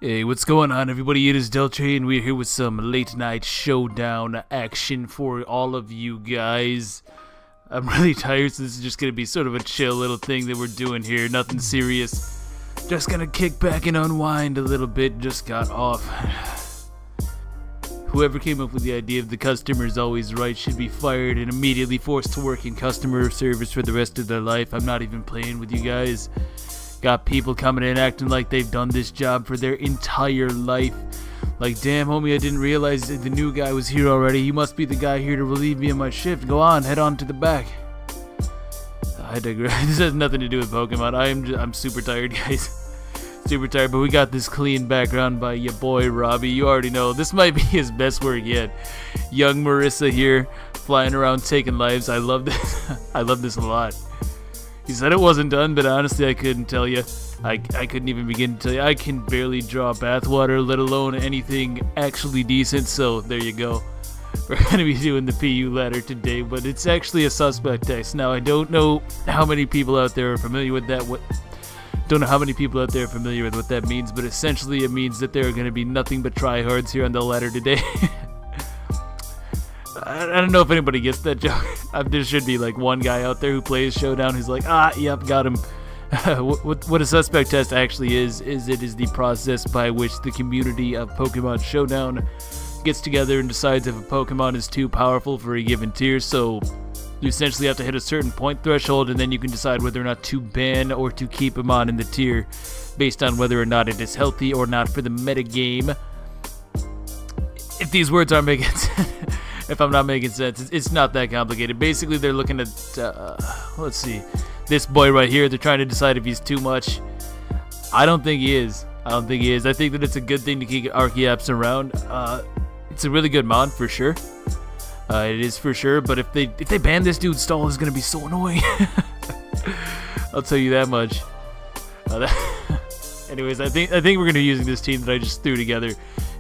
Hey, what's going on, everybody? It is Deltre, and we're here with some late night showdown action for all of you guys. I'm really tired, so this is just gonna be sort of a chill little thing that we're doing here. Nothing serious. Just gonna kick back and unwind a little bit. Just got off. Whoever came up with the idea of the customer is always right should be fired and immediately forced to work in customer service for the rest of their life. I'm not even playing with you guys. Got people coming in acting like they've done this job for their entire life. Like, damn, homie, I didn't realize that the new guy was here already. You must be the guy here to relieve me of my shift. Go on, head on to the back. I digress. This has nothing to do with Pokemon. I'm super tired, guys. Super tired, but we got this clean background by your boy Robbie. You already know this might be his best work yet. Young Marissa here, flying around taking lives. I love this. I love this a lot. He said it wasn't done, but honestly I couldn't tell you. I couldn't even begin to tell you. I can barely draw bathwater, let alone anything actually decent, so there you go. We're going to be doing the PU ladder today, but it's actually a suspect test. Now, I don't know how many people out there are familiar with that. Don't know how many people out there are familiar with what that means, but essentially it means that there are going to be nothing but tryhards here on the ladder today. I don't know if anybody gets that joke. There should be like one guy out there who plays Showdown who's like, yep, got him. What a suspect test actually is it is the process by which the community of Pokemon Showdown gets together and decides if a Pokemon is too powerful for a given tier. So you essentially have to hit a certain point threshold, and then you can decide whether or not to ban or to keep him on in the tier based on whether or not it is healthy or not for the metagame. If these words aren't making sense, if I'm not making sense, it's not that complicated. Basically, they're looking at, let's see, this boy right here. They're trying to decide if he's too much. I don't think he is. I think that it's a good thing to keep Archeops around. It's a really good mod for sure. It is for sure. But if they ban this dude, Stall is gonna be so annoying. I'll tell you that much. Anyways, I think we're gonna be using this team that I just threw together.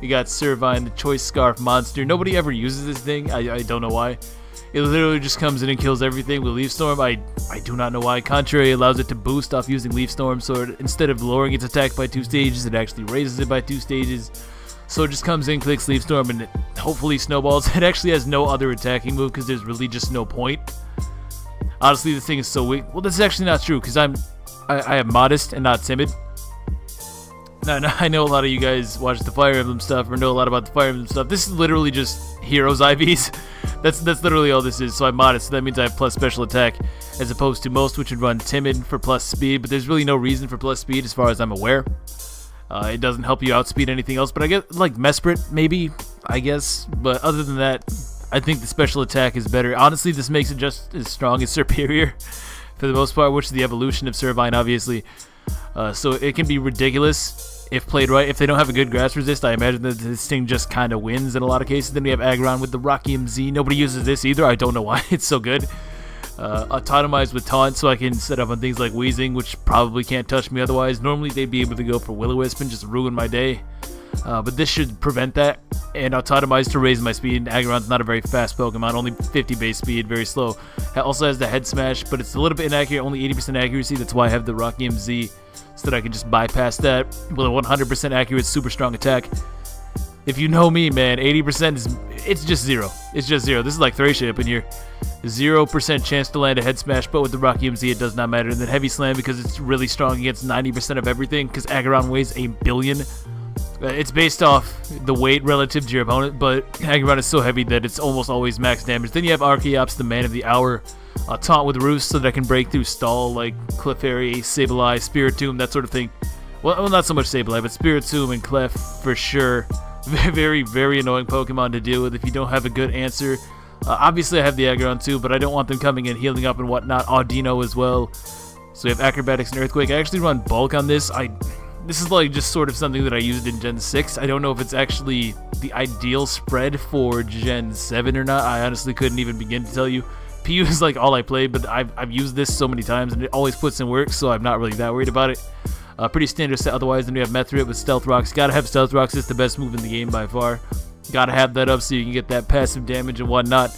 You got Servine, the Choice Scarf monster. Nobody ever uses this thing. I don't know why. It literally just comes in and kills everything with Leaf Storm. I do not know why. Contrary allows it to boost off using Leaf Storm, so instead of lowering its attack by 2 stages, it actually raises it by 2 stages. So it just comes in, clicks Leaf Storm, and it hopefully snowballs. It actually has no other attacking move because there's really just no point. Honestly, this thing is so weak. Well, this is actually not true because I am modest and not timid. No, I know a lot of you guys watch the Fire Emblem stuff or know a lot about the Fire Emblem stuff. This is literally just Heroes IVs. That's literally all this is. So I'm modest, so that means I have plus special attack as opposed to most, which would run timid for plus speed. But there's really no reason for plus speed as far as I'm aware. It doesn't help you outspeed anything else. But I guess like Mesprit, maybe, I guess. But other than that, I think the special attack is better. Honestly, this makes it just as strong as Superior for the most part, which is the evolution of Servine, obviously. So it can be ridiculous if played right. If they don't have a good grass resist, I imagine that this thing just kind of wins in a lot of cases. Then we have Aggron with the Rocky MZ. Nobody uses this either. I don't know why. It's so good. Autotomized with Taunt, so I can set up on things like Weezing, which probably can't touch me otherwise. Normally they'd be able to go for Will-O-Wisp and just ruin my day. But this should prevent that. And Autotomized to raise my speed. Aggron's not a very fast Pokemon, only 50 base speed, very slow. It also has the Head Smash, but it's a little bit inaccurate, only 80% accuracy. That's why I have the Rocky MZ, so that I can just bypass that with a 100% accurate, super strong attack. If you know me, man, 80% it's just zero. It's just zero. This is like Thracia up in here. 0% chance to land a Head Smash, but with the Rocky MZ it does not matter. And then Heavy Slam because it's really strong against 90% of everything, because Aggron weighs 1 billion. It's based off the weight relative to your opponent, but Aggron is so heavy that it's almost always max damage. Then you have Archeops, the man of the hour. Taunt with Roost so that I can break through Stall like Clefairy, Sableye, Spiritomb, that sort of thing. Well, not so much Sableye, but Spiritomb and Clef for sure. Very, very annoying Pokemon to deal with if you don't have a good answer. Obviously, I have the Aggron too, but I don't want them coming in, healing up and whatnot. Audino as well. So we have Acrobatics and Earthquake. I actually run Bulk on this. This is like just sort of something that I used in Gen 6. I don't know if it's actually the ideal spread for Gen 7 or not. I honestly couldn't even begin to tell you. PU is like all I play, but I've used this so many times and it always puts in work, so I'm not really that worried about it. Pretty standard set otherwise. Then we have Methrit with Stealth Rocks. Gotta have Stealth Rocks. It's the best move in the game by far. Gotta have that up so you can get that passive damage and whatnot.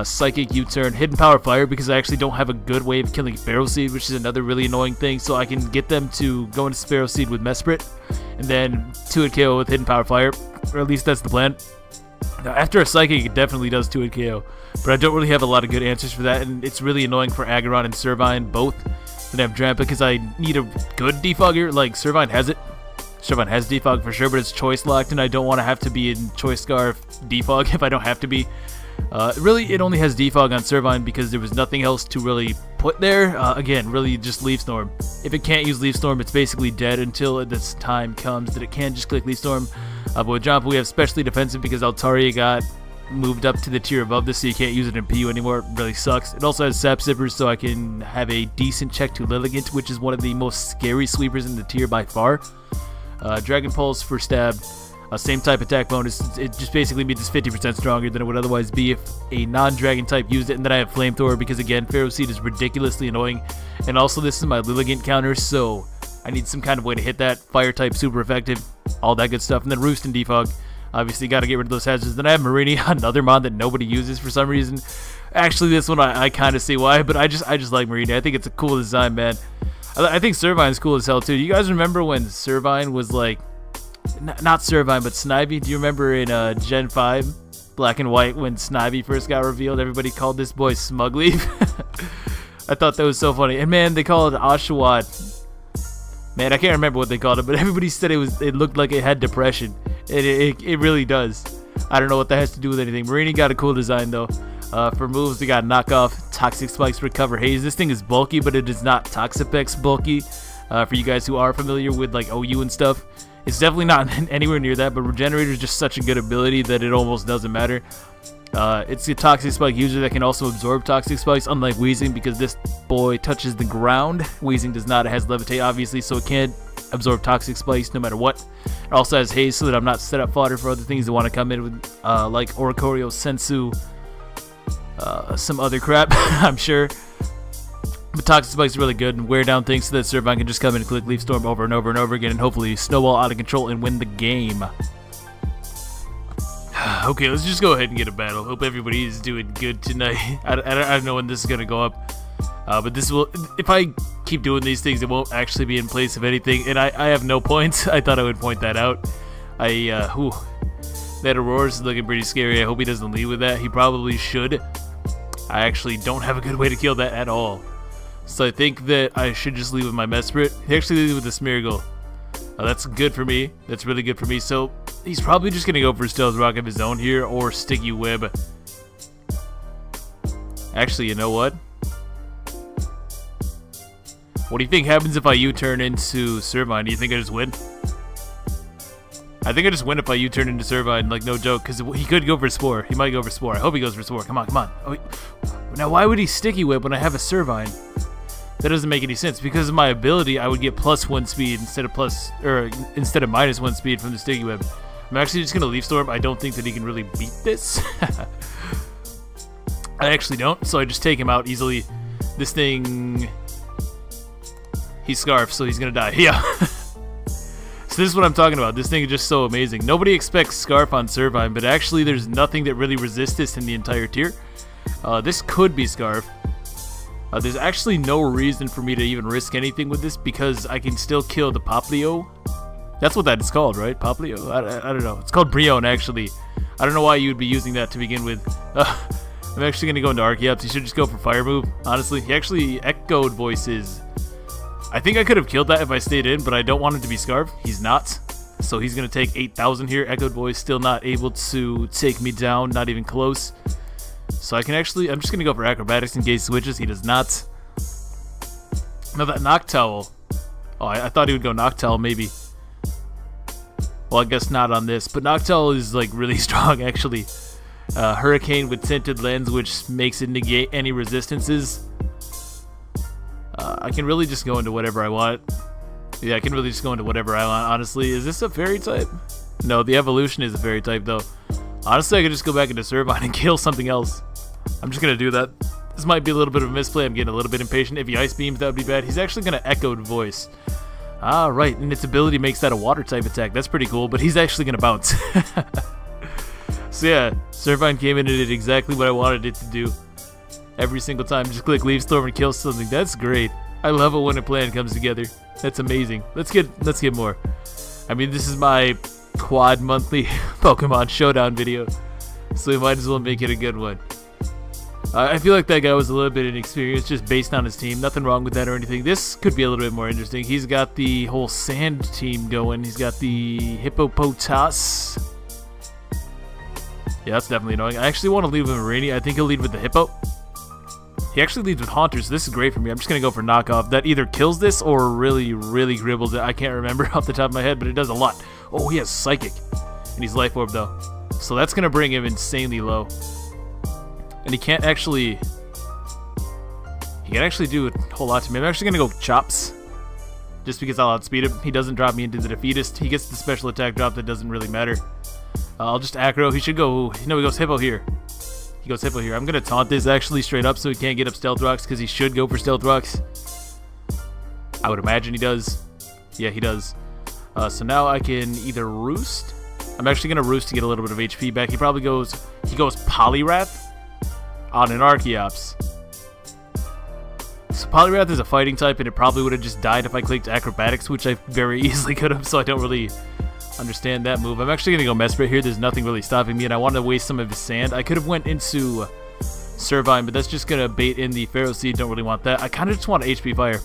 Psychic U-turn, Hidden Power Fire, because I actually don't have a good way of killing Sparrow Seed, which is another really annoying thing, so I can get them to go into Sparrow Seed with Mesprit, and then 2-hit KO with Hidden Power Fire, or at least that's the plan. Now, after a Psychic, it definitely does 2-hit KO, but I don't really have a lot of good answers for that, and it's really annoying for Aggron and Servine both that have Drampa, because I need a good defogger. Like, Servine has it. Servine has defog for sure, but it's choice locked, and I don't want to have to be in Choice Scarf defog if I don't have to be. Really, it only has defog on Servine because there was nothing else to really put there. Again, really just Leaf Storm. If it can't use Leaf Storm, it's basically dead until this time comes that it can just click Leaf Storm. But with Drampa, we have Specially Defensive because Altaria got moved up to the tier above this, so you can't use it in PU anymore. It really sucks. It also has Sap Zippers, so I can have a decent check to Lilligant, which is one of the most scary sweepers in the tier by far. Dragon Pulse for stab. Same type attack bonus. It just basically means it's 50% stronger than it would otherwise be if a non-dragon type used it. And then I have Flamethrower because, again, Pharaoh Seed is ridiculously annoying. And also, this is my Lilligant counter, so I need some kind of way to hit that. Fire type, super effective. All that good stuff. And then Roost and Defog. Obviously, got to get rid of those hazards. Then I have Marini, another mod that nobody uses for some reason. Actually, this one I kind of see why, but I just like Marini. I think it's a cool design, man. I think Servine's cool as hell, too. You guys remember when Servine was like... Not Servine, but Snivy. Do you remember in Gen 5, Black and White, when Snivy first got revealed, everybody called this boy Smugleaf? I thought that was so funny. And man, they called it Oshawott. Man, I can't remember what they called it, but everybody said it looked like it had depression. It really does. I don't know what that has to do with anything. Marini got a cool design, though. For moves, we got Knockoff, Toxic Spikes, Recover Haze. This thing is bulky, but it is not Toxapex bulky. For you guys who are familiar with like OU and stuff. It's definitely not anywhere near that, but Regenerator is just such a good ability that it almost doesn't matter. It's a Toxic Spike user that can also absorb Toxic Spikes, unlike Weezing, because this boy touches the ground. Weezing does not. It has Levitate, obviously, so it can't absorb Toxic Spikes no matter what. It also has Haze, so that I'm not set up fodder for other things that want to come in with, like Oricorio, Sensu, some other crap, I'm sure. But Toxic Spike's really good and wear down things so that Servine can just come in and click Leaf Storm over and over and over again and hopefully snowball out of control and win the game. Okay, let's just go ahead and get a battle. Hope everybody is doing good tonight. I don't know when this is going to go up. But this will, if I keep doing these things, it won't actually be in place of anything. And I have no points. I thought I would point that out. That Aurora's is looking pretty scary. I hope he doesn't lead with that. He probably should. I actually don't have a good way to kill that at all. So I think that I should just leave with my Mesprit. He actually leads with the Smeargle. That's good for me. That's really good for me. So he's probably just going to go for Stealth Rock of his own here or Sticky Web. Actually, you know what? What do you think happens if I U-turn into Servine? Do you think I just win? I think I just win if I U-turn into Servine, like no joke, because he could go for Spore. He might go for Spore. I hope he goes for Spore. Come on, come on. Oh, now, why would he Sticky Whip when I have a Servine? That doesn't make any sense. Because of my ability, I would get +1 speed instead of -1 speed from the Sticky Whip. I'm actually just gonna Leaf Storm. I don't think that he can really beat this. I actually don't, so I just take him out easily. This thing, he's Scarf, so he's gonna die. Yeah. So this is what I'm talking about. This thing is just so amazing. Nobody expects Scarf on Servine, but actually there's nothing that really resists this in the entire tier. This could be Scarf. There's actually no reason for me to even risk anything with this because I can still kill the Poplio. That's what that is called, right? Poplio? I don't know. It's called Brion, actually. I don't know why you would be using that to begin with. I'm actually going to go into Archeops. He should just go for Fire move, honestly. He actually echoed Voices. I think I could have killed that if I stayed in, but I don't want him to be Scarf. He's not. So he's going to take 8,000 here. Echoed Voice still not able to take me down, not even close. So I can actually, I'm just going to go for Acrobatics in case he switches. He does not. Now that Noctowl. Oh, I thought he would go Noctowl maybe. Well, I guess not on this. But Noctowl is like really strong actually. Hurricane with Tinted Lens, which makes it negate any resistances. I can really just go into whatever I want. Yeah, I can really just go into whatever I want, honestly. Is this a Fairy type? No, the evolution is a Fairy type though. Honestly, I could just go back into Servine and kill something else. I'm just going to do that. This might be a little bit of a misplay. I'm getting a little bit impatient. If he Ice Beams, that would be bad. He's actually going to Echoed Voice. Ah, right. And its ability makes that a Water type attack. That's pretty cool, but he's actually going to bounce. So yeah, Servine came in and did exactly what I wanted it to do. Every single time, just click Leaf Storm and kill something. That's great. I love it when a plan comes together. That's amazing. Let's get more. I mean, this is my quad monthly Pokemon Showdown video, so we might as well make it a good one. I feel like that guy was a little bit inexperienced just based on his team. Nothing wrong with that or anything. This could be a little bit more interesting. He's got the whole sand team going. He's got the Hippopotas. Yeah, that's definitely annoying. I actually want to lead with Marini. I think he'll lead with the Hippo. He actually leads with Haunter, so this is great for me. I'm just going to go for knockoff. That either kills this or really, really gribbles it. I can't remember off the top of my head, but it does a lot. Oh, he has Psychic. And he's Life Orb, though. So that's going to bring him insanely low. And he can't actually... He can actually do a whole lot to me. I'm actually going to go Chops. Just because I'll outspeed him. He doesn't drop me into the Defeatist. He gets the special attack drop that doesn't really matter. I'll just Acro. He should go... No, he goes Hippo here. He goes Hippo here. I'm going to taunt this actually straight up so he can't get up Stealth Rocks because he should go for Stealth Rocks. I would imagine he does. Yeah, he does. So now I can either Roost. I'm actually going to Roost to get a little bit of HP back. He probably goes... He goes Poliwrath on an Archeops. So Poliwrath is a fighting type and it probably would have just died if I clicked Acrobatics, which I very easily could have, so I don't really understand that move. I'm actually going to go Mesprit here. There's nothing really stopping me, and I want to waste some of his sand. I could have went into Servine, but that's just going to bait in the Pharaoh Seed. Don't really want that. I kind of just want HP Fire.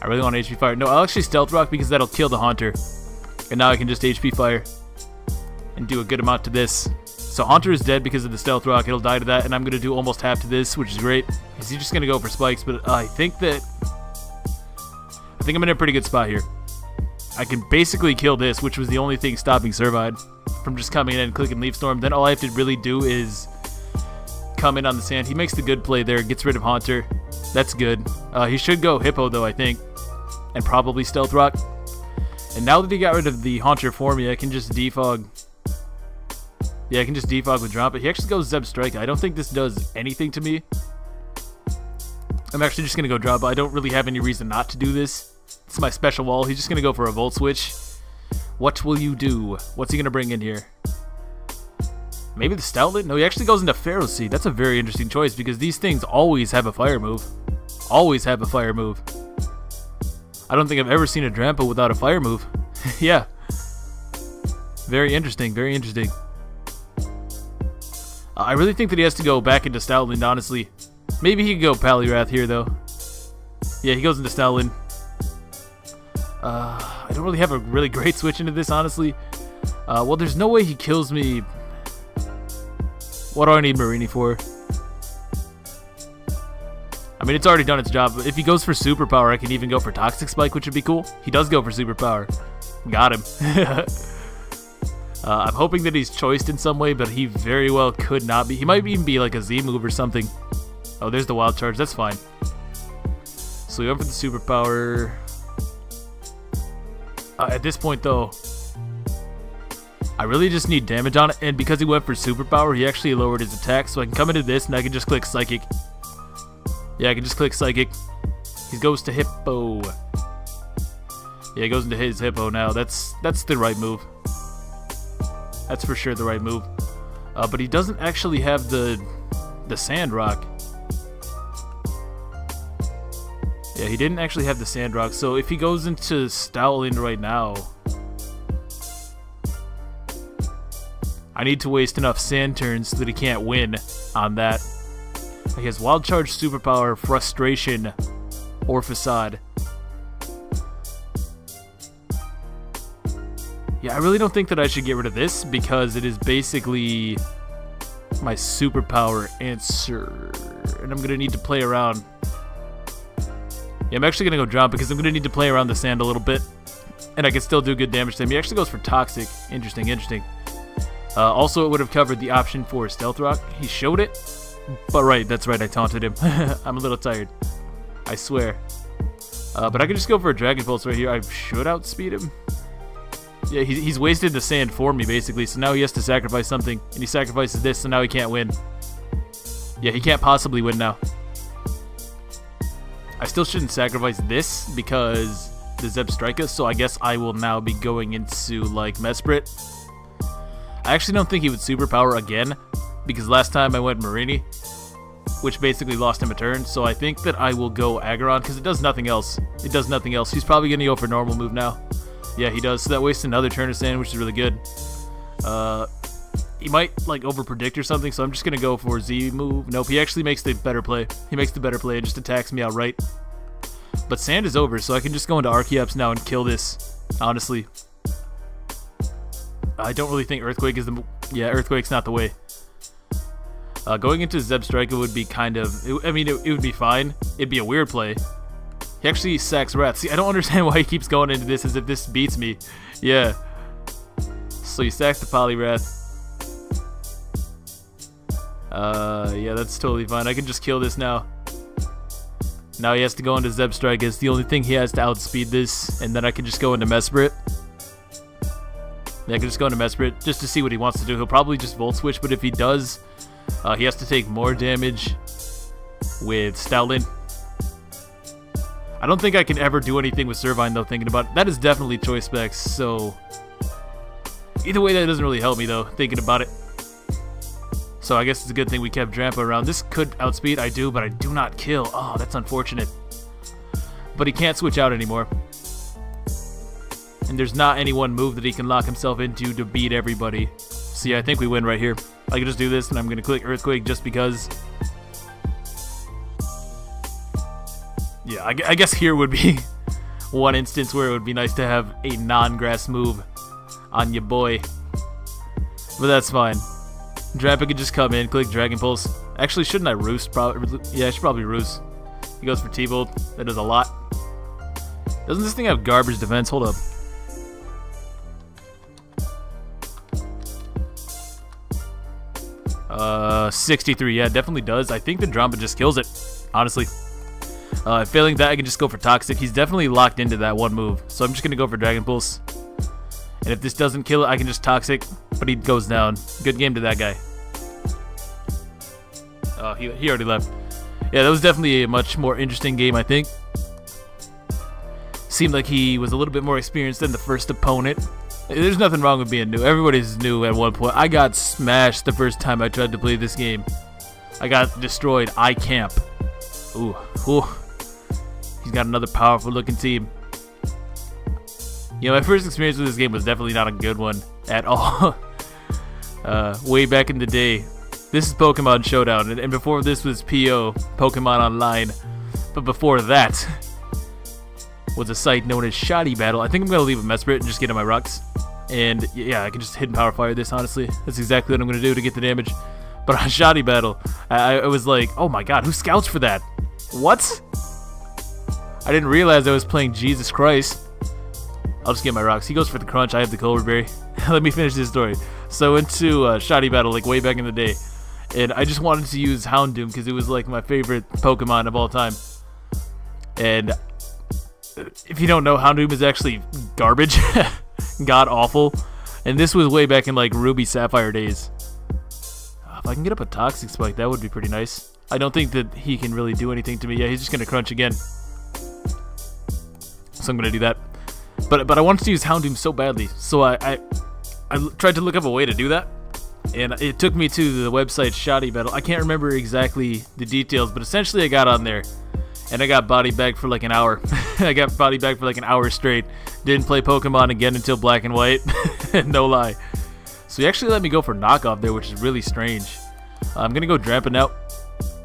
I really want HP Fire. No, I'll actually Stealth Rock because that'll kill the Haunter. And now I can just HP Fire and do a good amount to this. So Haunter is dead because of the Stealth Rock. It'll die to that, and I'm going to do almost half to this, which is great. He's just going to go for Spikes, but I think I'm in a pretty good spot here. I can basically kill this, which was the only thing stopping Servine from just coming in and clicking Leaf Storm. Then all I have to really do is come in on the sand. He makes the good play there, gets rid of Haunter. That's good. He should go Hippo, though, I think, and probably Stealth Rock. And now that he got rid of the Haunter for me, I can just defog. Yeah, I can just defog with Drop It. He actually goes Zeb Strike. I don't think this does anything to me. I'm actually just going to go Drop It. I don't really have any reason not to do this. It's my special wall. He's just going to go for a Volt Switch. What will you do? What's he going to bring in here? Maybe the Stoutlet? No, he actually goes into Pharaoh Seed. That's a very interesting choice because these things always have a fire move. Always have a fire move. I don't think I've ever seen a Drampa without a fire move. Yeah. Very interesting. Very interesting. I really think that he has to go back into Stoutland, honestly. Maybe he could go Poliwrath here, though. Yeah, he goes into Stoutland. I don't really have a really great switch into this, honestly. Well, there's no way he kills me. What do I need Marini for? I mean, it's already done its job. If he goes for Superpower, I can even go for Toxic Spike, which would be cool. He does go for Superpower. Got him. I'm hoping that he's choiced in some way, but he very well could not be. He might even be like a Z move or something. Oh, there's the Wild Charge. That's fine. So we went for the Superpower. At this point, though, I really just need damage on it. And because he went for Superpower, he actually lowered his attack. So I can come into this, and I can just click Psychic. Yeah, I can just click Psychic. He goes to Hippo. Yeah, he goes into his Hippo now. That's the right move. That's for sure the right move. But he doesn't actually have the Sand Rock. Yeah, he didn't actually have the Sand Rock. So if he goes into Stoutland right now, I need to waste enough sand turns so that he can't win on that. He has Wild Charge, Superpower, Frustration, or Facade. Yeah, I really don't think that I should get rid of this because it is basically my Superpower answer. And I'm going to need to play around. Yeah, I'm actually going to go Drop because I'm going to need to play around the sand a little bit. And I can still do good damage to him. He actually goes for Toxic. Interesting, interesting. Also, it would have covered the option for Stealth Rock. He showed it. But right, that's right, I taunted him. I'm a little tired. I swear. But I could just go for a Dragon Pulse right here. I should outspeed him. Yeah, he's wasted the sand for me, basically. So now he has to sacrifice something. And he sacrifices this, so now he can't win. Yeah, he can't possibly win now. I still shouldn't sacrifice this because the Zeb Strike us. So I guess I will now be going into, like, Mesprit. I actually don't think he would Superpower again. Because last time I went Marini. which basically lost him a turn. So I think that I will go Aggron, because it does nothing else. It does nothing else. He's probably going to go for normal move now. Yeah, he does. So that wastes another turn of sand, which is really good. He might, like, over-predict or something, so I'm just going to go for Z move. Nope, he actually makes the better play. He makes the better play and just attacks me outright. But sand is over, so I can just go into Archeops now and kill this, honestly. I don't really think Earthquake is the... Yeah, Earthquake's not the way. Going into Zebstrika would be kind of... it would be fine. It'd be a weird play. He actually sacks Wrath. See, I don't understand why he keeps going into this as if this beats me. Yeah. So he sacks the Poliwrath. Yeah, that's totally fine. I can just kill this now. Now he has to go into Zebstrika. It's the only thing he has to outspeed this. And then I can just go into Mesprit. Yeah, I can just go into Mesprit just to see what he wants to do. He'll probably just Volt Switch, but if he does, he has to take more damage with Stoutland. I don't think I can ever do anything with Servine, though, thinking about it. That is definitely choice specs, so... Either way, that doesn't really help me, though, thinking about it. So I guess it's a good thing we kept Drampa around. This could outspeed, I do, but I do not kill. Oh, that's unfortunate. But he can't switch out anymore. And there's not any one move that he can lock himself into to beat everybody. So yeah, I think we win right here. I can just do this, and I'm going to click Earthquake just because. Yeah, I guess here would be one instance where it would be nice to have a non-grass move on your boy. But that's fine. Drampa could just come in, click Dragon Pulse. Actually, shouldn't I Roost? Yeah, I should probably Roost. He goes for T-Bolt. That does a lot. Doesn't this thing have garbage defense? Hold up. 63, yeah, definitely does. I think the Drampa just kills it, honestly. Failing that, I can just go for Toxic. He's definitely locked into that one move, so I'm just going to go for Dragon Pulse. And if this doesn't kill it, I can just Toxic, but he goes down. Good game to that guy. He already left. Yeah, that was definitely a much more interesting game, I think. Seemed like he was a little bit more experienced than the first opponent. There's nothing wrong with being new. Everybody's new at one point. I got smashed the first time I tried to play this game. I got destroyed. I camp. Ooh. Ooh. He's got another powerful looking team. You know, my first experience with this game was definitely not a good one at all. Way back in the day. This is Pokemon Showdown, and before this was PO, Pokemon Online. But before that was a site known as Shoddy Battle. I think I'm going to leave a Mesprit and just get in my rocks. And yeah, I can just Hidden Power Fire this, honestly. That's exactly what I'm going to do to get the damage. But on Shoddy Battle, I was like, oh my god, who scouts for that? What? I didn't realize I was playing Jesus Christ. I'll just get my rocks. He goes for the Crunch, I have the Colbur Berry. Let me finish this story. So into Shoddy Battle, like way back in the day. And I just wanted to use Houndoom because it was like my favorite Pokemon of all time. And if you don't know, Houndoom is actually garbage. God awful. And this was way back in like Ruby Sapphire days. If I can get up a Toxic Spike, that would be pretty nice. I don't think that he can really do anything to me. Yeah, he's just going to Crunch again. So I'm going to do that. But I wanted to use Houndoom so badly. So I tried to look up a way to do that. And it took me to the website Shoddy Battle. I can't remember exactly the details, but essentially I got on there. And I got body bagged for like an hour. I got body bagged for like an hour straight. Didn't play Pokemon again until Black and White. No lie. So he actually let me go for knockoff there, which is really strange. I'm going to go Drampa now.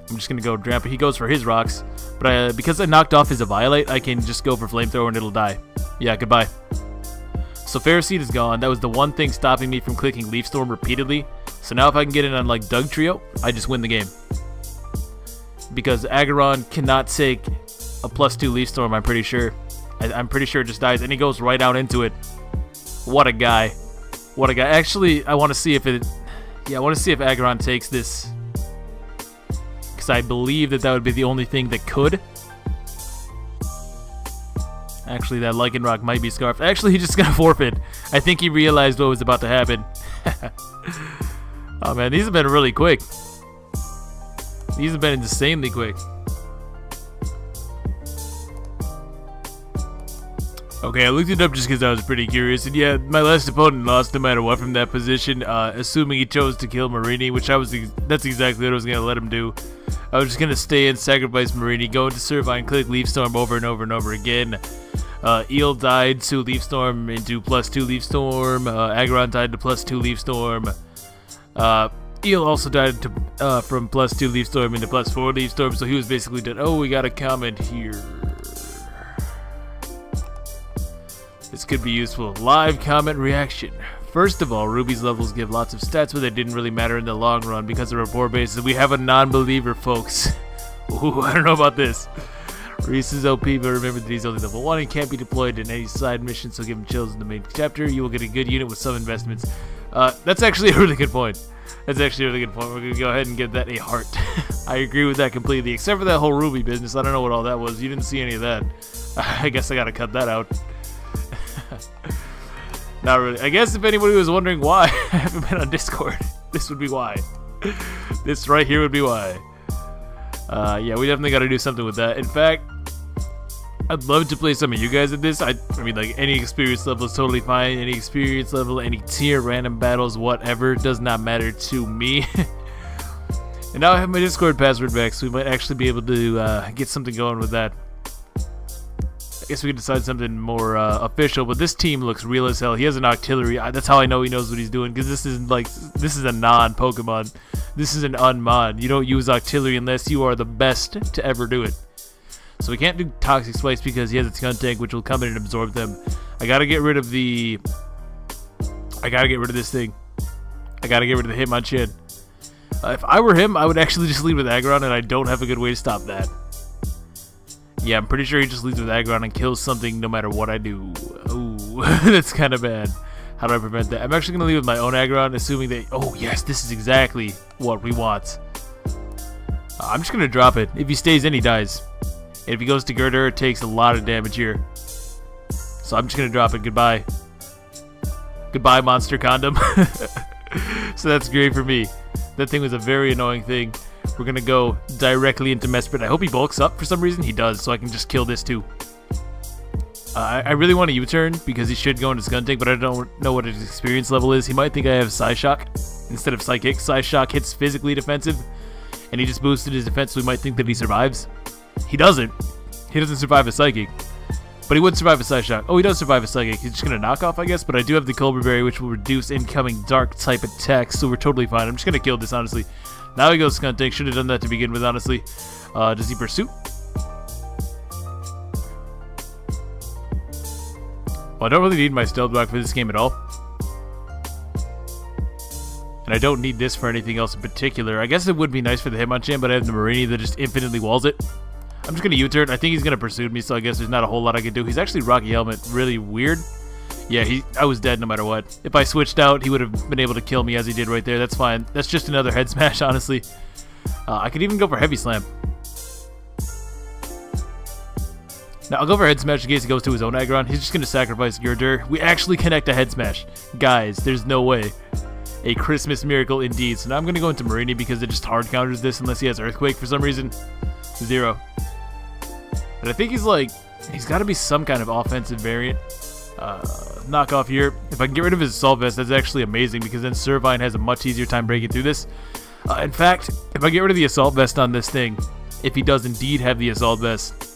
I'm just going to go Drampa. He goes for his rocks. But because I knocked off his Eviolite, I can just go for Flamethrower and it'll die. Yeah, goodbye. So Ferroseed is gone. That was the one thing stopping me from clicking Leaf Storm repeatedly. So now if I can get in on like Doug Trio, I just win the game. Because Aggron cannot take a +2 Leaf Storm, I'm pretty sure. I'm pretty sure it just dies, and he goes right out into it. What a guy. What a guy. Actually, I want to see if it... Yeah, I want to see if Aggron takes this. Because I believe that would be the only thing that could. Actually, that Lycanroc might be Scarfed. Actually, he just got forfeit. I think he realized what was about to happen. Oh man, these have been really quick. These have been insanely quick. Okay, I looked it up just because I was pretty curious, and yeah, my last opponent lost no matter what from that position, assuming he chose to kill Marini, which that's exactly what I was going to let him do. I was just going to stay and sacrifice Marini, go into Servine, click Leaf Storm over and over and over again. Eel died to Leaf Storm into +2 Leaf Storm, Aggron died to +2 Leaf Storm, Eel also died to, from +2 Leaf Storm into +4 Leaf Storm, so he was basically dead. Oh, we got a comment here. This could be useful. Live comment reaction. First of all, Ruby's levels give lots of stats, but they didn't really matter in the long run because of rapport bases. We have a non-believer, folks. Ooh, I don't know about this. Reese is OP, but remember that he's only level 1 and can't be deployed in any side mission, so give him chills in the main chapter. You will get a good unit with some investments. That's actually a really good point. That's actually a really good point. We're going to go ahead and give that a heart. I agree with that completely, except for that whole Ruby business. I don't know what all that was. You didn't see any of that. I guess I got to cut that out. Not really. I guess if anybody was wondering why I haven't been on Discord, this would be why. This right here would be why. Yeah, we definitely got to do something with that. In fact, I'd love to play some of you guys at this. I mean, like, any experience level is totally fine. Any experience level, any tier, random battles, whatever, does not matter to me. And now I have my Discord password back, so we might actually be able to get something going with that. I guess we could decide something more official, but this team looks real as hell. He has an artillery. That's how I know he knows what he's doing, because this is a non-Pokemon. This is an unmod. You don't use artillery unless you are the best to ever do it. So we can't do Toxic Splice because he has a Skuntank, which will come in and absorb them. I gotta get rid of the... I gotta get rid of this thing. I gotta get rid of the Hitmonchan. If I were him, I would actually just lead with Aggron, and I don't have a good way to stop that. Yeah, I'm pretty sure he just leads with Aggron and kills something no matter what I do. Ooh, that's kind of bad. How do I prevent that? I'm actually going to lead with my own Aggron, assuming that... Oh, yes, this is exactly what we want. I'm just going to drop it. If he stays in, he dies. And if he goes to Girder, it takes a lot of damage here. So I'm just going to drop it. Goodbye. Goodbye, Monster Condom. So that's great for me. That thing was a very annoying thing. We're going to go directly into Mesprit. I hope he bulks up for some reason. He does, so I can just kill this too. I really want a U-turn because he should go into Skuntank, but I don't know what his experience level is. He might think I have Psyshock instead of Psychic. Psyshock hits physically defensive, and he just boosted his defense, so we might think that he survives. He doesn't. He doesn't survive a Psychic, but he would survive a Psyshock. Oh, he does survive a Psychic. He's just going to knock off, I guess, but I do have the Cobra Berry, which will reduce incoming Dark-type attacks, so we're totally fine. I'm just going to kill this, honestly. Now he goes Skuntank. Should have done that to begin with, honestly. Does he pursue? Well, I don't really need my Stealth Block for this game at all. And I don't need this for anything else in particular. I guess it would be nice for the Hitmonchan, but I have the Marini that just infinitely walls it. I'm just going to U-turn. I think he's going to pursue me, so I guess there's not a whole lot I can do. He's actually Rocky Helmet. Really weird. Yeah, I was dead no matter what. If I switched out, he would have been able to kill me as he did right there. That's fine. That's just another head smash, honestly. I could even go for Heavy Slam. Now, I'll go for Head Smash in case he goes to his own Aggron. He's just going to sacrifice Girder. We actually connect a Head Smash. Guys, there's no way. A Christmas miracle indeed. So now I'm going to go into Marini because it just hard counters this unless he has Earthquake for some reason. 0. And I think he's like... He's got to be some kind of offensive variant. Knockoff here. If I can get rid of his Assault Vest, that's actually amazing because then Servine has a much easier time breaking through this. In fact, if I get rid of the Assault Vest on this thing, if he does indeed have the Assault Vest,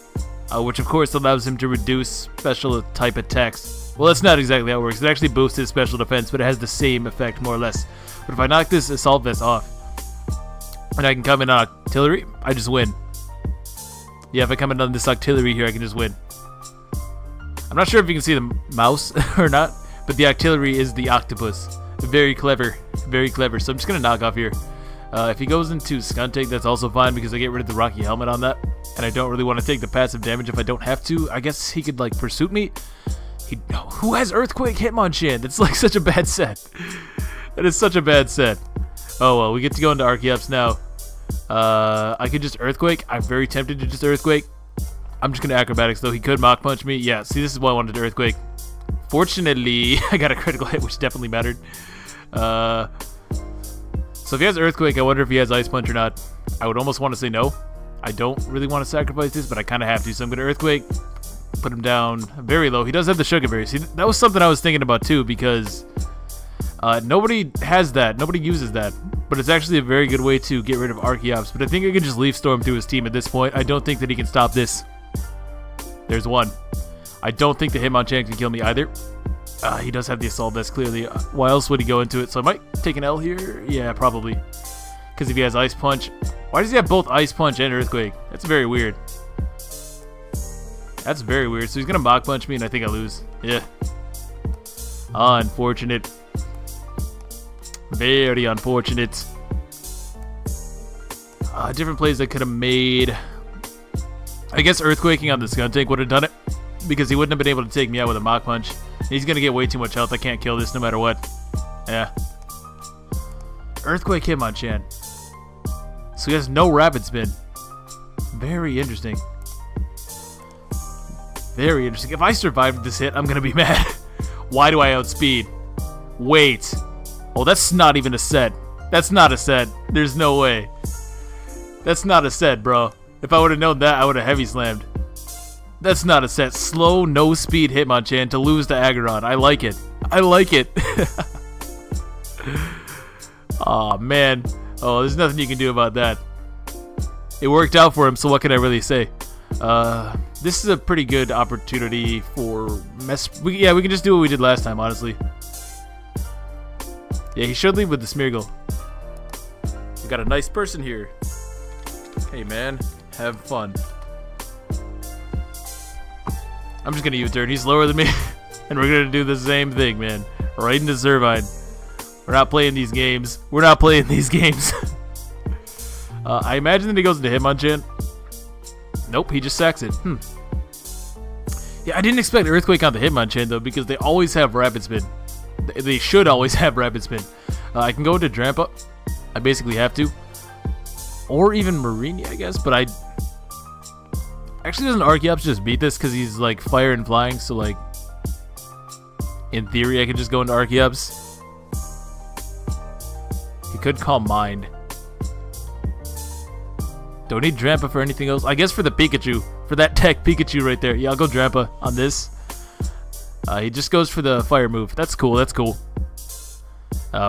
which of course allows him to reduce special type attacks. Well, that's not exactly how it works. It actually boosts his special defense, but it has the same effect more or less. But if I knock this Assault Vest off, and I can come in on Artillery, I just win. Yeah, if I come in on this Artillery here, I can just win. I'm not sure if you can see the mouse or not, but the Artillery is the octopus. Very clever, very clever. So I'm just going to knock off here. If he goes into Skuntank, that's also fine because I get rid of the Rocky Helmet on that. And I don't really want to take the passive damage if I don't have to. I guess he could, like, Pursuit me. Who has Earthquake Hitmonchan? That's, like, such a bad set. That is such a bad set. Oh, well, we get to go into Archeops now. I could just Earthquake. I'm very tempted to just Earthquake. I'm just going to Acrobatics, though. He could Mach Punch me. Yeah, see, this is why I wanted to Earthquake. Fortunately, I got a critical hit, which definitely mattered. So if he has Earthquake, I wonder if he has Ice Punch or not. I would almost want to say no. I don't really want to sacrifice this, but I kind of have to. So I'm going to Earthquake. Put him down very low. He does have the sugar berries. See, that was something I was thinking about too, because nobody has that. Nobody uses that. But it's actually a very good way to get rid of Archeops. But I think I can just Leaf Storm through his team at this point. I don't think that he can stop this. There's one. I don't think the Hitmonchan can kill me either. He does have the Assault Vest, clearly. Why else would he go into it? So I might take an L here. Yeah, probably. Because if he has Ice Punch. Why does he have both Ice Punch and Earthquake? That's very weird. That's very weird. So he's going to Mach Punch me and I think I lose. Yeah. Unfortunate. Very unfortunate. Different plays I could have made. I guess Earthquaking on the Skuntank would have done it. Because he wouldn't have been able to take me out with a Mach Punch. He's going to get way too much health. I can't kill this no matter what. Yeah. Earthquake Hitmonchan. So he has no Rapid Spin. Very interesting. Very interesting. If I survived this hit, I'm going to be mad. Why do I outspeed? Wait. Oh, that's not even a set. That's not a set. There's no way. That's not a set, bro. If I would have known that, I would have heavy slammed. That's not a set. Slow, no speed Hitmonchan to lose to Aggron. I like it. I like it. Aw, man. Oh, there's nothing you can do about that. It worked out for him, so what can I really say? This is a pretty good opportunity for yeah, we can just do what we did last time, honestly. Yeah, he should leave with the Smeargle. We got a nice person here. Hey, man. Have fun. I'm just gonna U-turn. He's lower than me. And we're gonna do the same thing, man. Right into Servine. We're not playing these games. We're not playing these games. I imagine that he goes into Hitmonchan. Nope, he just sacks it. Yeah, I didn't expect Earthquake on the Hitmonchan, though, because they always have Rapid Spin. They should always have Rapid Spin. I can go into Drampa. I basically have to. Or even Marini, I guess, but I... Actually, doesn't Archeops just beat this because he's, like, fire and flying, so, like... In theory, I could just go into Archeops. He could Calm Mind. Don't need Drampa for anything else. I guess for the Pikachu. For that tech Pikachu right there. Yeah, I'll go Drampa on this. He just goes for the fire move. That's cool, that's cool.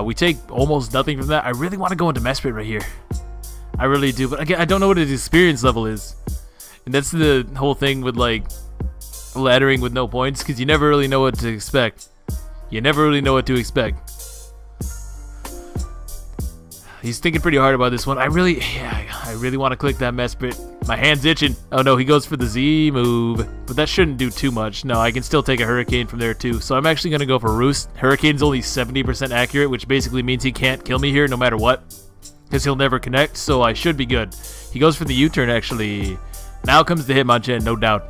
We take almost nothing from that. I really want to go into Mesprit right here. I really do, but again, I don't know what his experience level is. And that's the whole thing with, like, laddering with no points, because you never really know what to expect. You never really know what to expect. He's thinking pretty hard about this one. I really want to click that Mesprit. My hand's itching. Oh no, he goes for the Z move. But that shouldn't do too much. No, I can still take a Hurricane from there too. So I'm actually going to go for Roost. Hurricane's only 70% accurate, which basically means he can't kill me here no matter what. Because he'll never connect, so I should be good. He goes for the U-turn actually. Now comes the Hitmonchan, no doubt.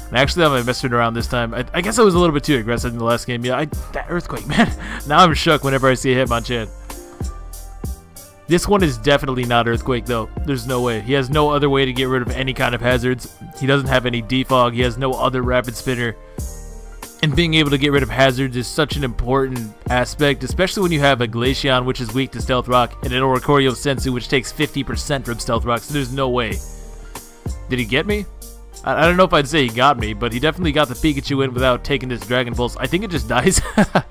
And actually I'm messing around this time. I guess I was a little bit too aggressive in the last game. Yeah, that Earthquake, man. Now I'm shook whenever I see a Hitmonchan. This one is definitely not Earthquake, though. There's no way. He has no other way to get rid of any kind of hazards. He doesn't have any defog. He has no other Rapid Spinner. And being able to get rid of hazards is such an important aspect, especially when you have a Glaceon, which is weak to Stealth Rock, and an Oricorio Sensu, which takes 50% from Stealth Rock, so there's no way. Did he get me? I don't know if I'd say he got me, but he definitely got the Pikachu in without taking this Dragon Pulse. I think it just dies. I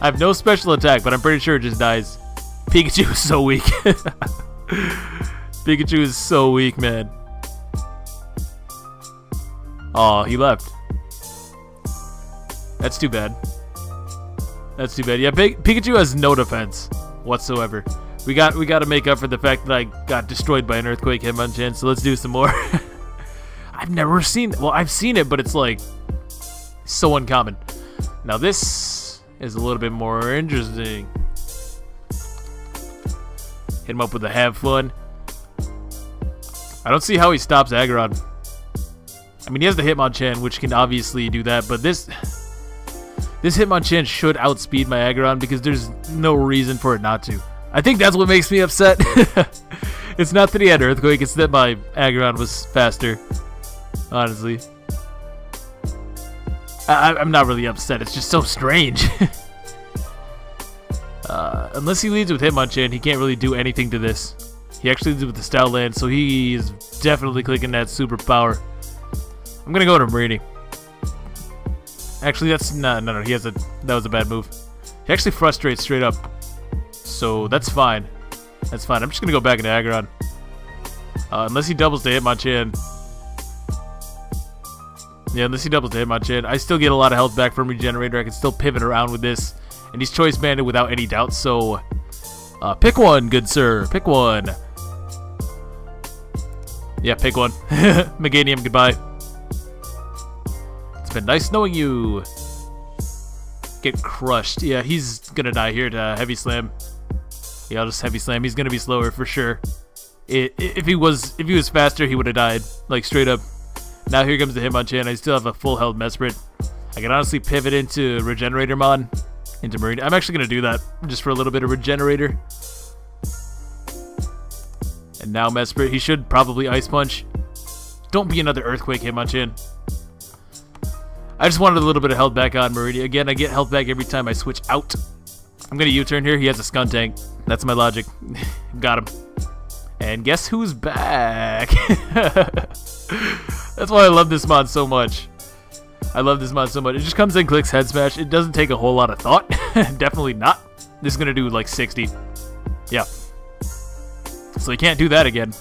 have no special attack, but I'm pretty sure it just dies. Pikachu is so weak. Pikachu is so weak, man. Oh, he left. That's too bad. That's too bad. Yeah, Pikachu has no defense whatsoever. We got to make up for the fact that I got destroyed by an Earthquake Hitmonchan, so let's do some more. I've never seen... Well, I've seen it, but it's like... so uncommon. Now this is a little bit more interesting. Hit him up with a Have Fun. I don't see how he stops Aggron. I mean, he has the Hitmonchan, which can obviously do that, but this Hitmonchan should outspeed my Aggron because there's no reason for it not to. I think that's what makes me upset. It's not that he had Earthquake, it's that my Aggron was faster. Honestly. I'm not really upset, it's just so strange. Unless he leads with Hitmonchan, he can't really do anything to this. He actually leads with the Stoutland, so he is definitely clicking that superpower. I'm gonna go to Marini. Actually, that's no. He has a. That was a bad move. He actually frustrates straight up. So that's fine. That's fine. I'm just gonna go back into Aggron. Unless he doubles to Hitmonchan. Yeah, unless he doubles to Hitmonchan. I still get a lot of health back from Regenerator. I can still pivot around with this. And he's Choice Banded without any doubt. So, pick one, good sir. Pick one. Yeah, pick one. Meganium, goodbye. It's been nice knowing you. Get crushed. Yeah, he's gonna die here to Heavy Slam. Yeah, I'll just Heavy Slam. He's gonna be slower for sure. If he was faster, he would have died. Like, straight up. Now here comes the Hitmonchan. I still have a full health Mesprit. I can honestly pivot into Regenerator Mon. Into Marine. I'm actually gonna do that just for a little bit of Regenerator. And now Mesprit. He should probably Ice Punch. Don't be another Earthquake, Hitmonchan. I just wanted a little bit of health back on Meridian. Again, I get health back every time I switch out. I'm going to U-turn here. He has a Skuntank. That's my logic. Got him. And guess who's back? That's why I love this mod so much. I love this mod so much. It just comes in, clicks Head Smash. It doesn't take a whole lot of thought. Definitely not. This is going to do like 60. Yeah. So you can't do that again.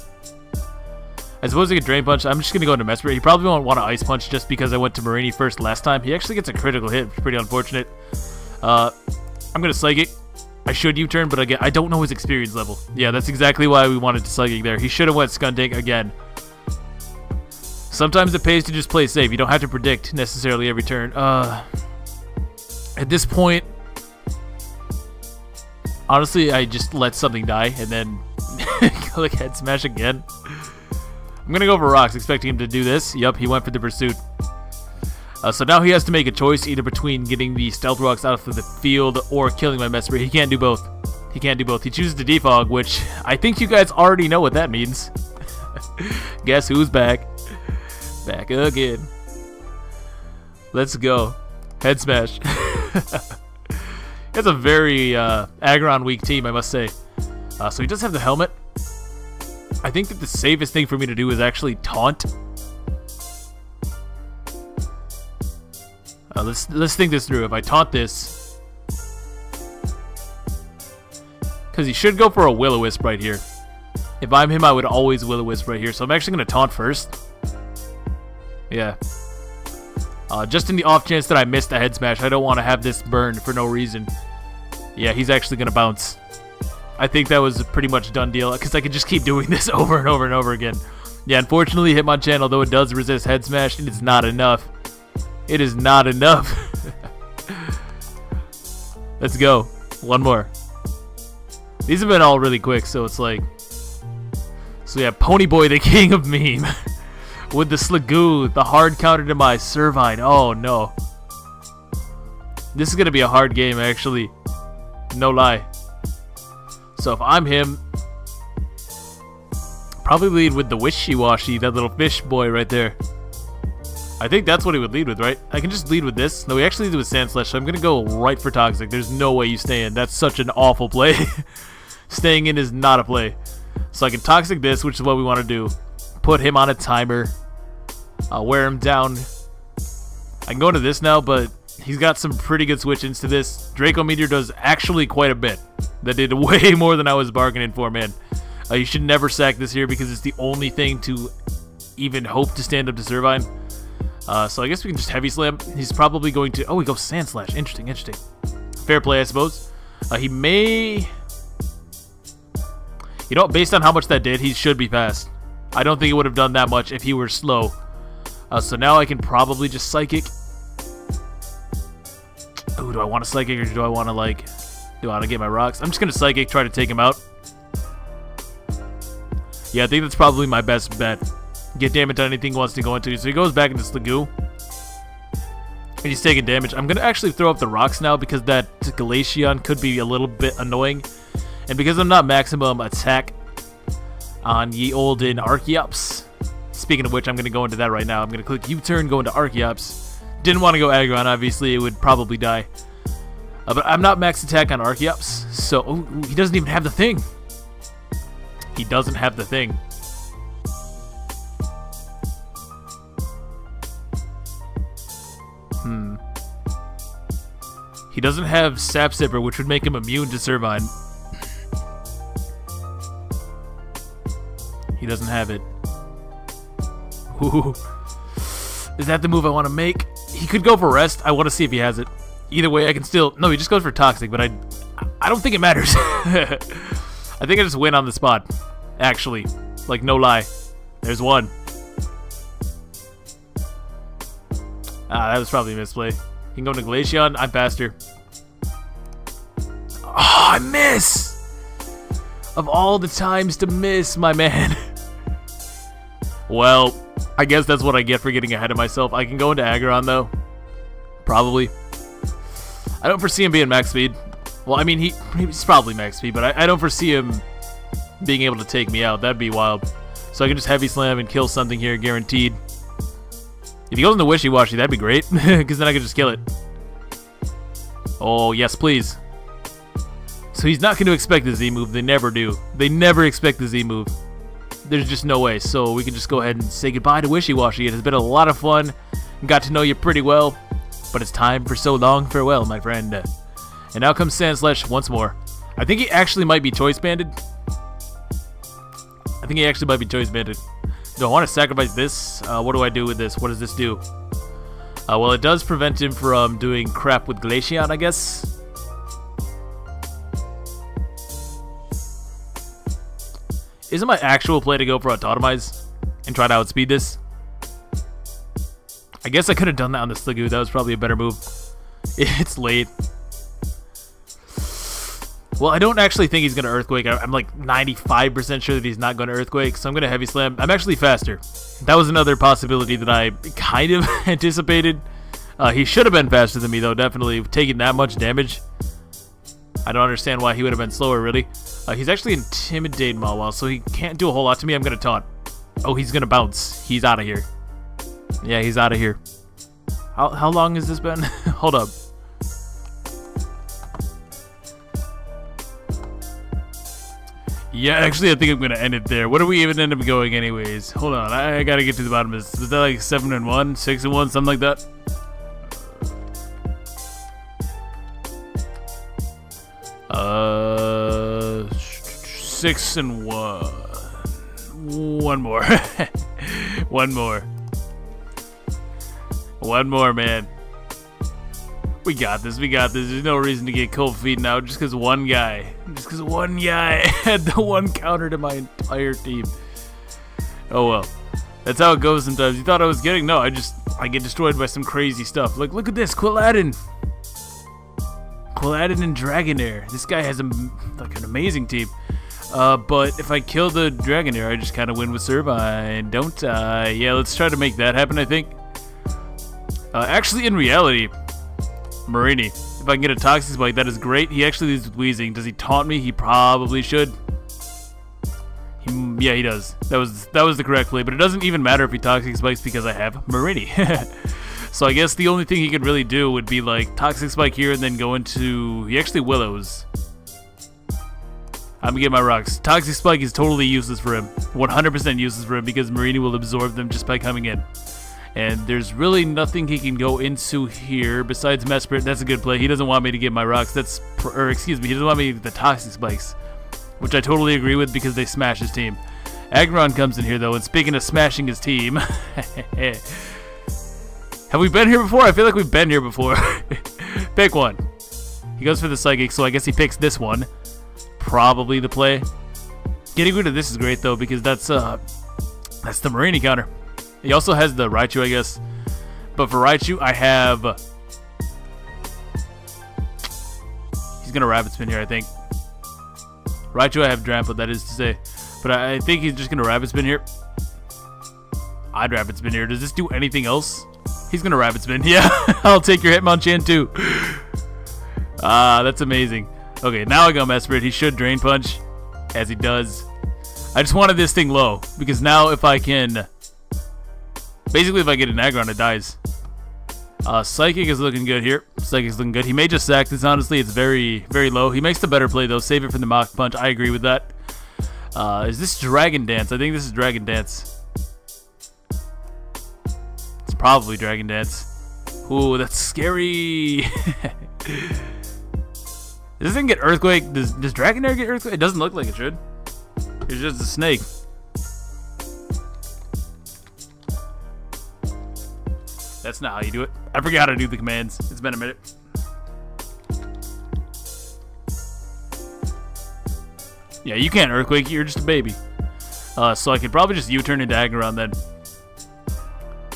I suppose he could Drain Punch. I'm just going to go into Mesprit. He probably won't want to Ice Punch just because I went to Marini first last time. He actually gets a critical hit. It's pretty unfortunate. I'm going to Psychic. I should U-turn, but again, I don't know his experience level. Yeah, that's exactly why we wanted to Psychic there. He should have went Skuntank again. Sometimes it pays to just play safe. You don't have to predict necessarily every turn. At this point, honestly, I just let something die and then click Head Smash again. I'm going to go for Rocks, expecting him to do this. Yup, he went for the Pursuit. So now he has to make a choice either between getting the Stealth Rocks out of the field or killing my Mesprit. He can't do both. He can't do both. He chooses the Defog, which I think you guys already know what that means. Guess who's back? Back again. Let's go. Head Smash. That's a very Aggron weak team, I must say. So he does have the helmet. I think that the safest thing for me to do is actually taunt. Let's think this through. If I taunt this, because he should go for a Will-O-Wisp right here. If I'm him, I would always Will-O-Wisp right here. So I'm actually going to taunt first. Yeah. Just in the off chance that I missed a Head Smash, I don't want to have this burned for no reason. Yeah, he's actually going to bounce. I think that was a pretty much done deal, because I could just keep doing this over and over and over again. Yeah, unfortunately, Hitmonchan, although it does resist Head Smash, it is not enough. It is not enough. Let's go. One more. These have been all really quick, so it's like... So yeah, Ponyboy, the king of meme. With the Sliggoo, the hard counter to my Servine. Oh, no. This is going to be a hard game, actually. No lie. So if I'm him, probably lead with the Wishy-Washy, that little fish boy right there. I think that's what he would lead with, right? I can just lead with this. No, he actually leads with Sandslash, so I'm going to go right for Toxic. There's no way you stay in. That's such an awful play. Staying in is not a play. So I can Toxic this, which is what we want to do. Put him on a timer. Wear him down. I can go into this now, but he's got some pretty good switch-ins to this. Draco Meteor does actually quite a bit. That did way more than I was bargaining for, man. You should never sack this here because it's the only thing to even hope to stand up to Servine. So I guess we can just Heavy Slam. He's probably going to... Oh, he goes Sandslash. Interesting, interesting. Fair play, I suppose. He may... You know, based on how much that did, he should be fast. I don't think it would have done that much if he were slow. So now I can probably just Psychic. Ooh, do I want to Psychic or do I want to, like... Do I want to get my Rocks? I'm just going to Psychic, try to take him out. Yeah, I think that's probably my best bet. Get damage on anything he wants to go into. So he goes back into Sliggoo. And he's taking damage. I'm going to actually throw up the Rocks now because that Glaceon could be a little bit annoying. And because I'm not maximum attack on ye olden Archeops. Speaking of which, I'm going to go into that right now. I'm going to click U-turn, go into Archeops. Didn't want to go Aggron, obviously. It would probably die. But I'm not max attack on Archeops. So, ooh, he doesn't even have the thing. He doesn't have the thing. He doesn't have Sap Sipper, which would make him immune to Servine. He doesn't have it. Ooh. Is that the move I want to make? He could go for Rest. I want to see if he has it. Either way, I can still... No, he just goes for Toxic, but I don't think it matters. I think I just win on the spot. Actually. Like, no lie. There's one. That was probably a misplay. You can go to Glaceon. I'm faster. Oh, I miss! Of all the times to miss, my man. Well, I guess that's what I get for getting ahead of myself. I can go into Aggron, though. Probably. I don't foresee him being max speed. Well, I mean, he's probably max speed, but I don't foresee him being able to take me out. That'd be wild. So I can just Heavy Slam and kill something here, guaranteed. If he goes into Wishy-Washy, that'd be great, because then I could just kill it. Oh, yes, please. So he's not going to expect the Z move. They never do. They never expect the Z move. There's just no way. So we can just go ahead and say goodbye to Wishy-Washy. It has been a lot of fun. Got to know you pretty well. But it's time for so long farewell, my friend. And now comes Sandslash once more. I think he actually might be Choice Banded. I think he actually might be Choice Banded. Do I want to sacrifice this? What do I do with this? What does this do? Well, it does prevent him from doing crap with Glaceon, I guess. Isn't my actual play to go for Autotomize and try to outspeed this? I guess I could have done that on the Sliggoo. That was probably a better move. It's late. Well, I don't actually think he's going to Earthquake. I'm like 95% sure that he's not going to Earthquake, so I'm going to Heavy Slam. I'm actually faster. That was another possibility that I kind of anticipated. He should have been faster than me, though, definitely. Taking that much damage. I don't understand why he would have been slower, really. He's actually Intimidate Mawile, so he can't do a whole lot to me. I'm going to Taunt. Oh, he's going to bounce. He's out of here. Yeah, he's out of here. How long has this been? Hold up. Yeah, actually, I think I'm gonna end it there. What do we even end up going, anyways? Hold on, I gotta get to the bottom of this. Was that like 7-1, 6-1, something like that? Uh, 6-1. One more. One more. One more, man. We got this. We got this. There's no reason to get cold feet now just because one guy had the one counter to my entire team. Oh well. That's how it goes sometimes. You thought I was getting... No, I get destroyed by some crazy stuff. Like, look at this. Quilladin. Quilladin and Dragonair. This guy has like an amazing team. But if I kill the Dragonair, I just kind of win with Servine, don't I? Yeah, let's try to make that happen, I think. Actually, in reality... Marini. If I can get a Toxic Spike, that is great. He actually leads with Wheezing. Does he taunt me? He probably should. Yeah, he does. That was the correct play, but it doesn't even matter if he Toxic Spikes because I have Marini. So I guess the only thing he could really do would be like Toxic Spike here and then go into... He actually Willows. I'm gonna get my rocks. Toxic Spike is totally useless for him. 100% useless for him because Marini will absorb them just by coming in. And there's really nothing he can go into here besides Mesprit. That's a good play. He doesn't want me to get my rocks. Or excuse me, he doesn't want me to get the Toxic Spikes, which I totally agree with because they smash his team. Aggron comes in here though, and speaking of smashing his team, have we been here before? I feel like we've been here before. Pick one. He goes for the Psychic, so I guess he picks this one. Probably the play. Getting rid of this is great though because that's the Marini counter. He also has the Raichu, I guess. But for Raichu, I have... He's going to Rapid Spin here, I think. Raichu, I have Drampa, that is to say. But I think he's just going to Rapid Spin here. I'd Rapid Spin here. Does this do anything else? He's going to Rapid Spin. Yeah, I'll take your Hitmonchan too. That's amazing. Okay, now I got Mesprit. He should Drain Punch, as he does. I just wanted this thing low, because now if I can... Basically, if I get an Aggron, it dies. Psychic is looking good here. Psychic's looking good. He may just sack this, honestly. It's very, very low. He makes the better play, though. Save it for the Mach Punch. I agree with that. Is this Dragon Dance? I think this is Dragon Dance. It's probably Dragon Dance. Ooh, that's scary. Does this thing get earthquake? Does Dragonair get earthquake? It doesn't look like it should. It's just a snake. That's not how you do it. I forgot how to do the commands. It's been a minute. Yeah, you can't earthquake. You're just a baby. So I could probably just U-turn into Aggron then.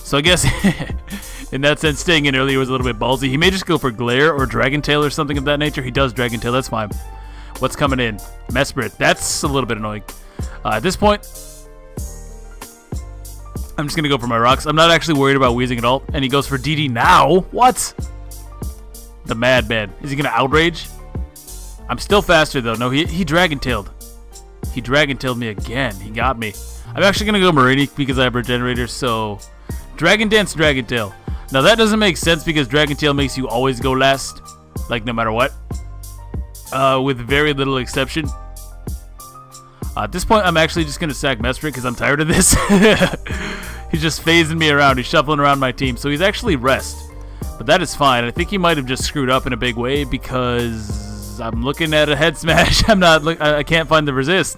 So I guess in that sense, staying in earlier was a little bit ballsy. He may just go for Glare or Dragon Tail or something of that nature. He does Dragon Tail. That's fine. What's coming in? Mesprit. That's a little bit annoying. At this point, I'm just going to go for my rocks. I'm not actually worried about Weezing at all. And he goes for DD now? What? The madman. Is he going to outrage? I'm still faster, though. No, he Dragon Tailed. He Dragon Tailed me again. He got me. I'm actually going to go Meridian because I have Regenerator, so... Dragon Dance, Dragon Tail. Now, that doesn't make sense because Dragon Tail makes you always go last. Like, no matter what. With very little exception. At this point, I'm actually just going to sack Mesprit because I'm tired of this. He's just phasing me around. He's shuffling around my team. So he's actually rest. But that is fine. I think he might have just screwed up in a big way because I'm looking at a head smash. I can't find the resist.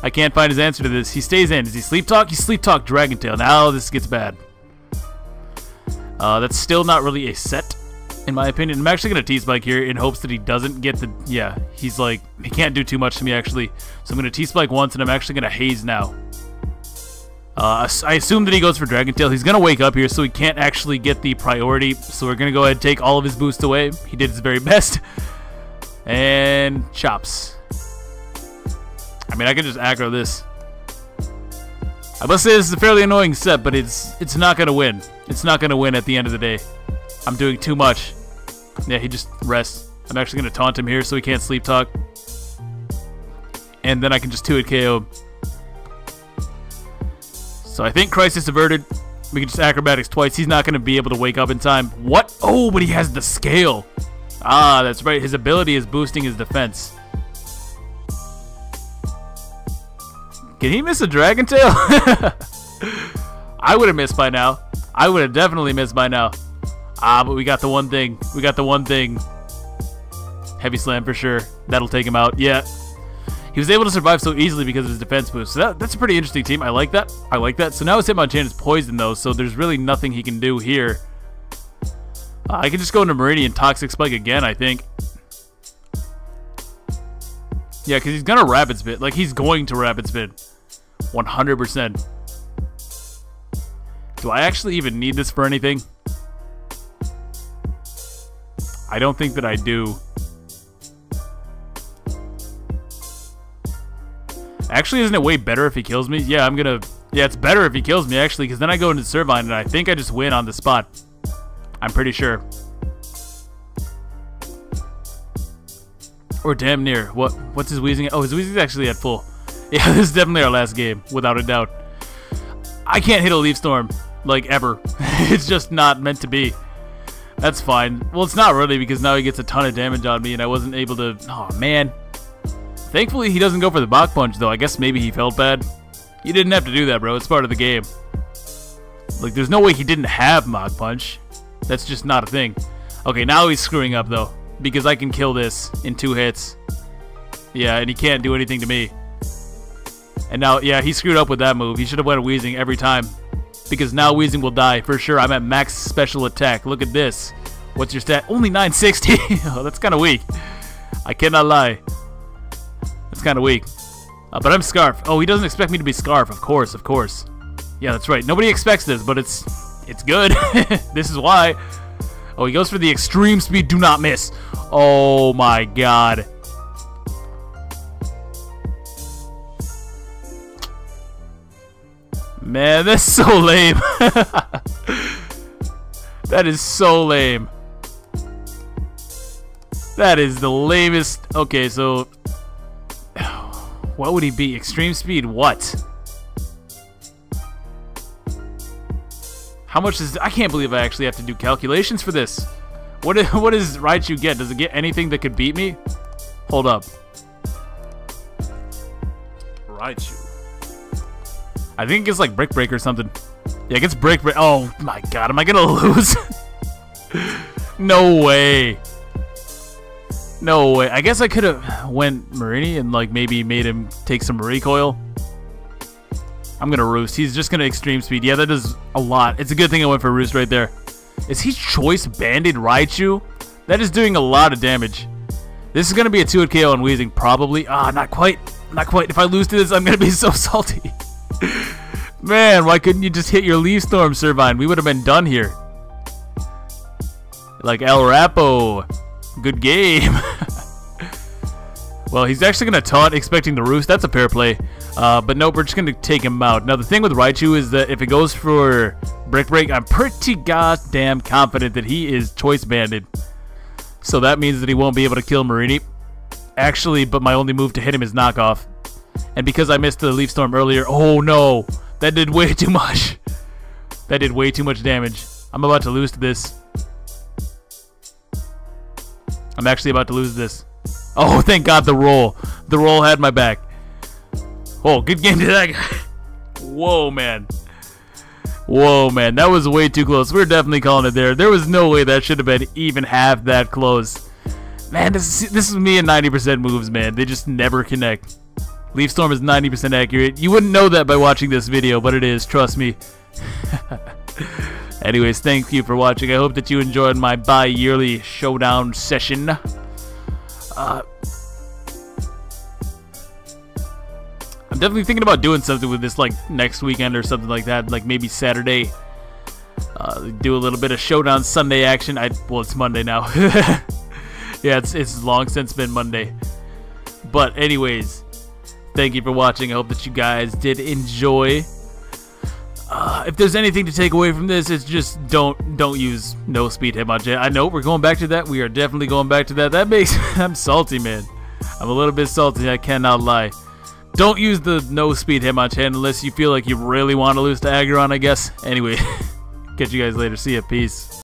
I can't find his answer to this. He stays in. Does he sleep talk? He sleep talk Dragon Tail. Now this gets bad. That's still not really a set, in my opinion. I'm actually going to T-Spike here in hopes that he doesn't get the... Yeah, he's like... He can't do too much to me, actually. So I'm going to T-Spike once, and I'm actually going to Haze now. I assume that he goes for Dragon Tail. He's going to wake up here, so he can't actually get the priority. So we're going to go ahead and take all of his boost away. He did his very best. And chops. I mean, I could just aggro this. I must say this is a fairly annoying set, but it's not going to win. It's not going to win at the end of the day. I'm doing too much. Yeah, he just rests. I'm actually going to taunt him here so he can't sleep talk. And then I can just 2-hit KO him. So I think Crisis averted. We can just acrobatics twice. He's not going to be able to wake up in time. What? Oh, but he has the scale. Ah, that's right. His ability is boosting his defense. Can he miss a Dragon Tail? I would have missed by now. I would have definitely missed by now. Ah, but we got the one thing. We got the one thing. Heavy Slam for sure. That'll take him out. Yeah. He was able to survive so easily because of his defense boost. So that's a pretty interesting team. I like that. I like that. So now his Hitmonchan is poisoned, though, so there's really nothing he can do here. I can just go into Meridian Toxic Spike again, I think. Yeah, because he's going to Rapid Spin. Like, he's going to Rapid Spin. 100%. Do I actually even need this for anything? I don't think that I do. Actually, isn't it way better if he kills me? Yeah, I'm gonna... Yeah, it's better if he kills me, actually, because then I go into Servine, and I think I just win on the spot. I'm pretty sure. Or damn near. What's his Weezing? Oh, his Weezing's actually at full. Yeah, this is definitely our last game, without a doubt. I can't hit a Leaf Storm, like, ever. It's just not meant to be. That's fine. Well, it's not really, because now he gets a ton of damage on me, and I wasn't able to... Oh, man. Thankfully, he doesn't go for the Mach Punch, though. I guess maybe he felt bad. You didn't have to do that, bro. It's part of the game. Like, there's no way he didn't have Mach Punch. That's just not a thing. Okay, now he's screwing up, though, because I can kill this in 2 hits. Yeah, and he can't do anything to me. And now, yeah, he screwed up with that move. He should have went Weezing every time, because now Weezing will die for sure. I'm at max special attack. Look at this. What's your stat? Only 960. Oh, that's kind of weak. I cannot lie. That's kind of weak. But I'm Scarf. Oh, he doesn't expect me to be Scarf. Of course, of course. Yeah, that's right. Nobody expects this, but it's good. This is why. Oh, he goes for the extreme speed. Do not miss. Oh, my God. Man, that's so lame. That is so lame. That is the lamest. Okay, so... What would he be? Extreme speed what? How much is... I can't believe I actually have to do calculations for this. What does Raichu get? Does it get anything that could beat me? Hold up. Raichu. I think it gets like Brick Break or something. Yeah, it gets Brick Break. Oh my God, am I gonna lose? No way. No way. I guess I could have went Marini and like maybe made him take some recoil. I'm gonna roost. He's just gonna extreme speed. Yeah, that does a lot. It's a good thing I went for roost right there. Is he choice banded Raichu? That is doing a lot of damage. This is gonna be a 2-hit KO on Weezing, probably. Ah, not quite. Not quite. If I lose to this, I'm gonna be so salty. Man, why couldn't you just hit your Leaf Storm, Servine? We would have been done here. Like El Rapo. Good game. Well, he's actually going to taunt, expecting the roost. That's a fair play. But nope, we're just going to take him out. Now, the thing with Raichu is that if it goes for Brick Break, I'm pretty goddamn confident that he is choice banded. So that means that he won't be able to kill Marini. Actually, but my only move to hit him is Knockoff. And because I missed the Leaf Storm earlier, oh no, that did way too much. That did way too much damage. I'm about to lose to this. I'm actually about to lose this. Oh, thank God the roll. The roll had my back. Oh, good game to that guy. Whoa, man. Whoa, man. That was way too close. We're definitely calling it there. There was no way that should have been even half that close. Man, this is me and 90% moves, man. They just never connect. Leaf Storm is 90% accurate. You wouldn't know that by watching this video, but it is. Trust me. Anyways, thank you for watching. I hope that you enjoyed my bi-yearly showdown session. I'm definitely thinking about doing something with this, like next weekend or something like that. Like maybe Saturday. Do a little bit of showdown Sunday action. Well, it's Monday now. Yeah, it's long since been Monday. But anyways, thank you for watching. I hope that you guys did enjoy. If there's anything to take away from this, it's just don't use no speed Hitmonchan. I know we're going back to that. We are definitely going back to that. That makes I'm salty, man. I'm a little bit salty. I cannot lie. Don't use the no speed Hitmonchan unless you feel like you really want to lose to Aggron, I guess. Anyway, catch you guys later. See ya. Peace.